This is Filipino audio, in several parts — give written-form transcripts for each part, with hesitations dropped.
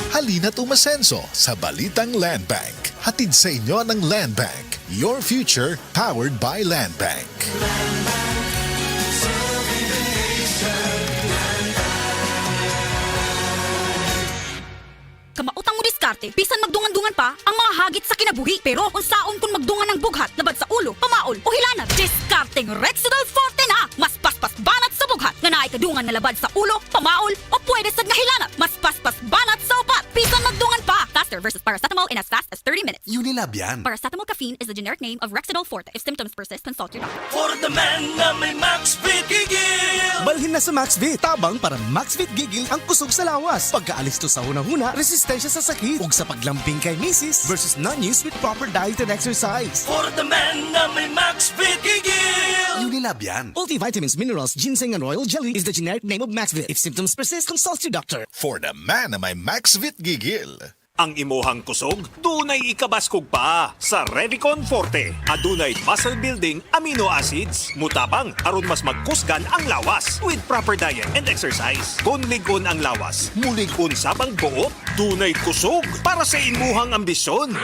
Halina't umasenso sa Balitang Land Bank. Hatid sa inyo ng Land Bank. Your future powered by Land Bank. Kamautang mo diskarte, bisan magdungan-dungan pa ang mga hagit sa kinabuhi. Pero unsaon kung magdungan ng bughat, labad sa ulo, pamaol o hilanat, diskarteng Rexidol Forte na! Mas paspas banat sa bughat, nga naay kadungan na labad sa ulo, pamaol o pwede sa ngahilanat. Mas paspas banat sa upat, bisan magdungan pa! Faster versus paracetamol in as fast as 30 minutes. Unilab yan. Paracetamol caffeine is the generic name of Rexidol Forte. If symptoms persist, consult your doctor. For the man na may Maxvit gigil! Balhin na sa Maxvit. Tabang para Maxvit gigil ang kusog sa lawas. Pagkaalis to sa hunang-huna, resistensya sa sakit. Ug sa paglambing kay misis versus non-use with proper diet and exercise. For the man na may Maxvit gigil! Unilab yan. Multivitamins, minerals, ginseng, and royal jelly is the generic name of Maxvit. If symptoms persist, consult your doctor. For the man na may Maxvit gigil. Ang imuhang kusog, dunay ikabaskog pa sa Revicon Forte. Adunay muscle building amino acids. Mutabang aron mas magkusgan ang lawas with proper diet and exercise. Kung ligon ang lawas, muligon sabang buot. Dunay kusog para sa imuhang ambisyon.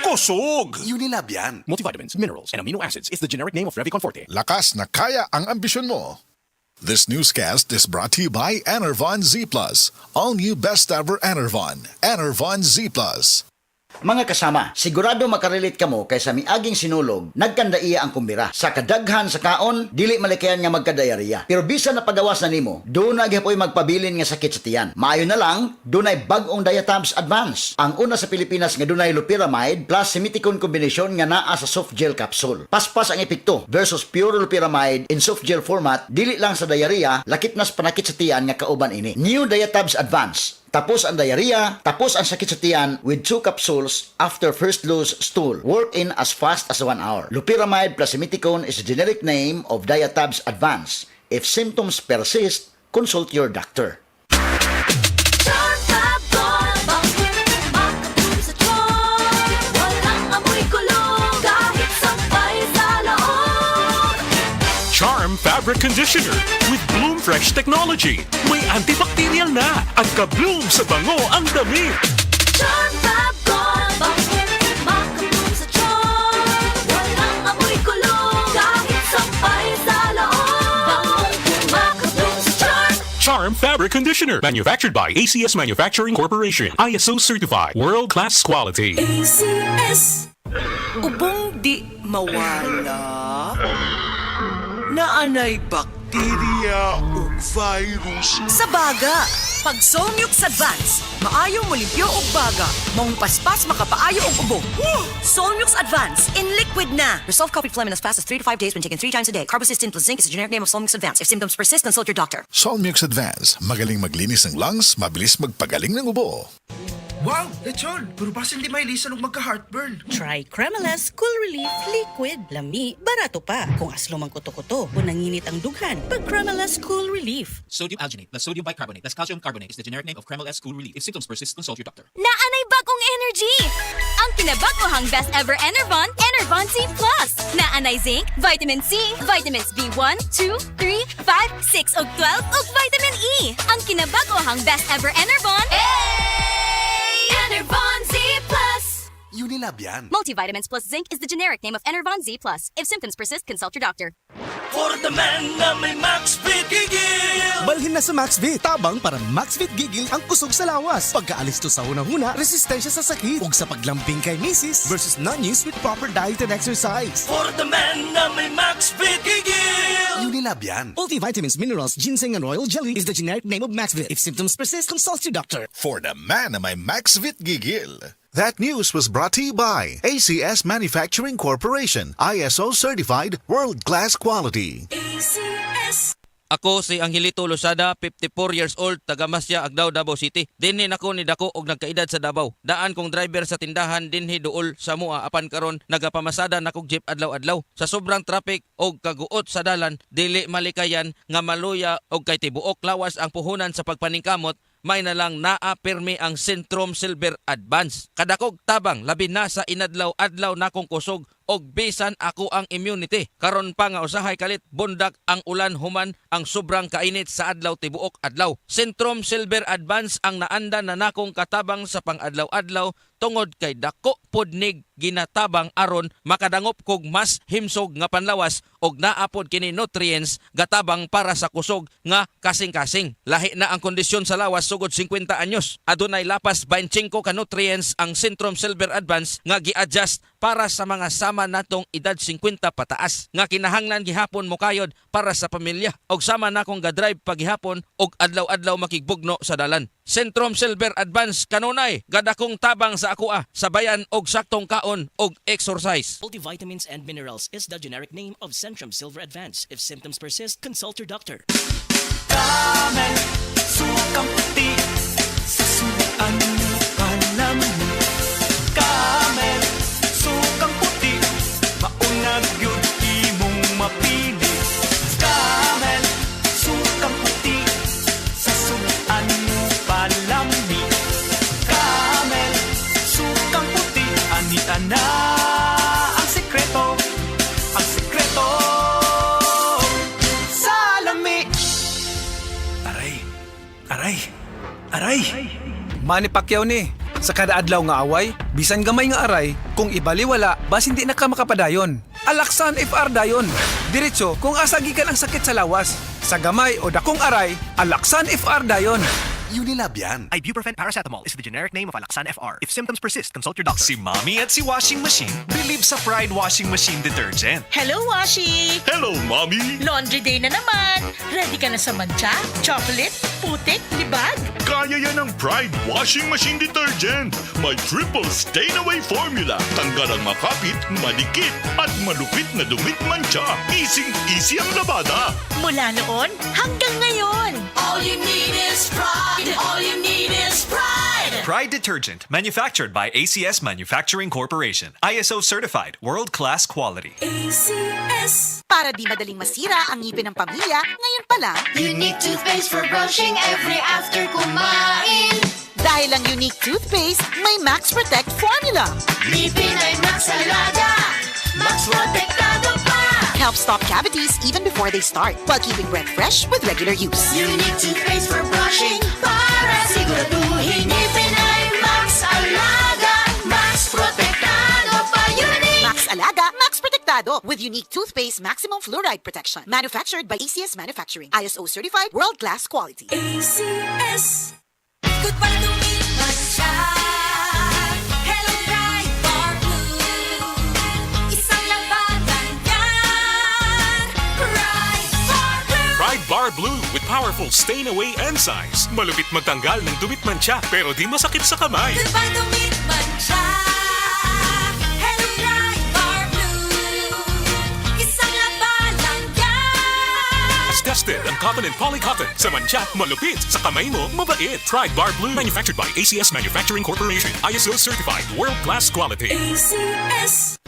Kusog! Unilab yan. Multivitamins, minerals, and amino acids is the generic name of Revicon Forte. Lakas na kaya ang ambisyon mo. This newscast is brought to you by Enervon Z+. All new best ever Enervon. Enervon Z+. Mga kasama, sigurado makarelate kamo kay sa miaging sinulog, nagkandaiya ang kumbira. Sa kadaghan sa kaon, dili malikayan nga magkadayariya. Pero bisan na pagawas na nimo, doon na gyapon magpabilin nga sakit sa tiyan. Maayo na lang, dunay bag-ong Diatabs Advance. Ang una sa Pilipinas nga dunay loperamide plus simiticone kombinasyon nga naa sa soft gel capsule. Paspas ang epekto versus pure loperamide in soft gel format, dili lang sa diarrhea, lakip nas panakit sa tiyan nga kauban ini. New Diatabs Advance. Tapos ang diarrhea, tapos ang sakit sa tiyan with 2 capsules after first loose stool. Work in as fast as 1 hour. Loperamide plus simiticone is the generic name of Diatabs Advance. If symptoms persist, consult your doctor. Charm Fabric Conditioner with Bloom Fresh Technology. May antibacterial na at ka-bloom sa bango ang damit. Charm Fab Gold, bango, makabloom sa charm. Walang amoy kulong, kahit sampay sa loob. Bangong makabloom sa charm. Charm Fabric Conditioner. Manufactured by ACS Manufacturing Corporation. ISO certified. World-class quality. ACS. Ubong di mawala, naanay bakterya o virus. Sa baga, pag Solmux Advance, maayo mo limpyo og baga, maong paspas makapaayo og ubo. Solmux Advance in liquid na. Resolve copied phlegm in as fast as 3 to 5 days when taken 3 times a day. Carbocysteine plus zinc is the generic name of Solmux Advance. If symptoms persist, consult your doctor. Solmux Advance. Magaling maglinis ng lungs, mabilis magpagaling ng ubo. Wow, lechon! Pero basin di may lisan og magka-heartburn. Try Cremelas Cool Relief Liquid. Lami, barato pa. Kung aslo mang kuto-kuto o nanginit ang dughan, pag Cremelas Cool Relief. Sodium alginate plus sodium bicarbonate plus calcium carbonate is the generic name of Cremelas Cool Relief. If symptoms persist, consult your doctor. Naanay bagong energy! Ang kinabagohang best ever Enervon, Enervon Z+. Naanay zinc, vitamin C, vitamins B1, 2, 3, 5, 6 ug 12 ug vitamin E. Ang kinabagohang best ever Enervon, Enervon Z+. Unilab yan. Multivitamins plus zinc is the generic name of Enervon Z+. If symptoms persist, consult your doctor. For the man na may Maxvit gigil! Balhin na sa Maxvit. Tabang para Maxvit gigil ang kusog sa lawas. Pagkaalis to sa hunang-huna, resistensya sa sakit. Ug sa paglambing kay misis versus non-use with proper diet and exercise. For the man na may Maxvit gigil! Unilab yan. Multivitamins, minerals, ginseng, and royal jelly is the generic name of Maxvit. If symptoms persist, consult your doctor. For the man na may Maxvit gigil. That news was brought to you by ACS Manufacturing Corporation. ISO certified, world-class quality. ACS. Ako si Angelito Losada, 54 years old, taga Masya, Agdao, Davao City. Dinhi nako ni dako og nagkaedad sa Davao. Daan kong driver sa tindahan dinhi duol sa mua apan karon nagapamasada nakog jeep adlaw-adlaw. Sa sobrang traffic og kaguot sa dalan, dili malikayan nga maluya og kay tibuok lawas ang puhunan sa pagpaningkamot. May na lang naa-pirmi ang Centrum Silver Advance. Kadakog tabang, labi na sa inadlaw-adlaw na kong kusog, og bisan ako ang immunity. Karon pa nga usahay kalit bundak ang ulan human ang sobrang kainit sa adlaw tibuok adlaw. Centrum Silver Advance ang naanda na nakong katabang sa pang-adlaw-adlaw tungod kay dako podnig ginatabang aron makadangop kog mas himsog nga panlawas og naapod kini nutrients gatabang para sa kusog nga kasing-kasing. Lahi na ang kondisyon sa lawas sugod 50 anyos. Adunay lapas 25 ka nutrients ang Centrum Silver Advance nga gi-adjust para sa mga sama natong edad 50 pataas nga kinahanglan gihapon mo kayod para sa pamilya og sama na kong ga-drive pagihapon og adlaw-adlaw makigbugno sa dalan. Centrum Silver Advance kanunay gadakong tabang sa akoa sabayan og saktong kaon og exercise. Multivitamins and minerals is the generic name of Centrum Silver Advance. If symptoms persist, consult your doctor. Camel, sukang puti, sasuan palaman. Camel, sukang puti, maunag yun imong mapili. Camel, sukang puti, sasuan palami. Camel, sukang puti, anita na ang sekreto, ang sekreto sa lami. Aray! Manny Pacquiao ni. Sa kada adlaw nga away, bisan gamay nga aray, kung ibaliwala, bas hindi na ka makapadayon. Alaksan FR dayon. Diretso kung asagi ka ng sakit sa lawas. Sa gamay o dakong aray, Alaksan FR dayon. Unilab yan. Ibuprofen paracetamol is the generic name of Alaksan FR. If symptoms persist, consult your doctor. Si Mommy at si Washing Machine believe sa Pride Washing Machine Detergent. Hello, Washi! Hello, Mommy! Laundry day na naman! Ready ka na sa mancha, chocolate, putik, libag? Kaya yan ang Pride Washing Machine Detergent. May triple stain-away formula. Tanggal ang makapit, malikit, at malupit na dumit mancha. Easy ang labada. Mula noon hanggang ngayon. All you need is pride. All you need is pride. Pride Detergent, manufactured by ACS Manufacturing Corporation. ISO certified, world-class quality. ACS. Para di madaling masira ang ngipin ng pamilya, ngayon pa lang, Unique toothpaste for brushing every after kumain. dahil ang unique toothpaste, may Max Protect formula. Ngipin ay Max Alaga. Max Protectado pa. Helps stop cavities even before they start, while keeping breath fresh with regular use. Unique toothpaste for brushing para siguraduhin ngipin ay Max Alaga. Max Protectado pa. Unique. Max Alaga, Max Protectado with unique toothpaste maximum fluoride protection. Manufactured by ACS Manufacturing. ISO certified, world-class quality. ACS. Good para lumipas siya. Hello, Bright Bar Blue. Isang labanan yan. Bright Bar Blue. Pride Bar Blue with powerful stain-away enzymes. Malupit magtanggal ng dumit mancha pero di masakit sa kamay. Good para lumipas siya. Hello, Bright Bar Blue. Isang labanan yan. As tested ang cotton and polycotton. Sa mancha, malupit. Sa kamay mo, mabait. Pride Bar Blue. Manufactured by ACS Manufacturing Corporation. ISO certified. World-class quality. ACS.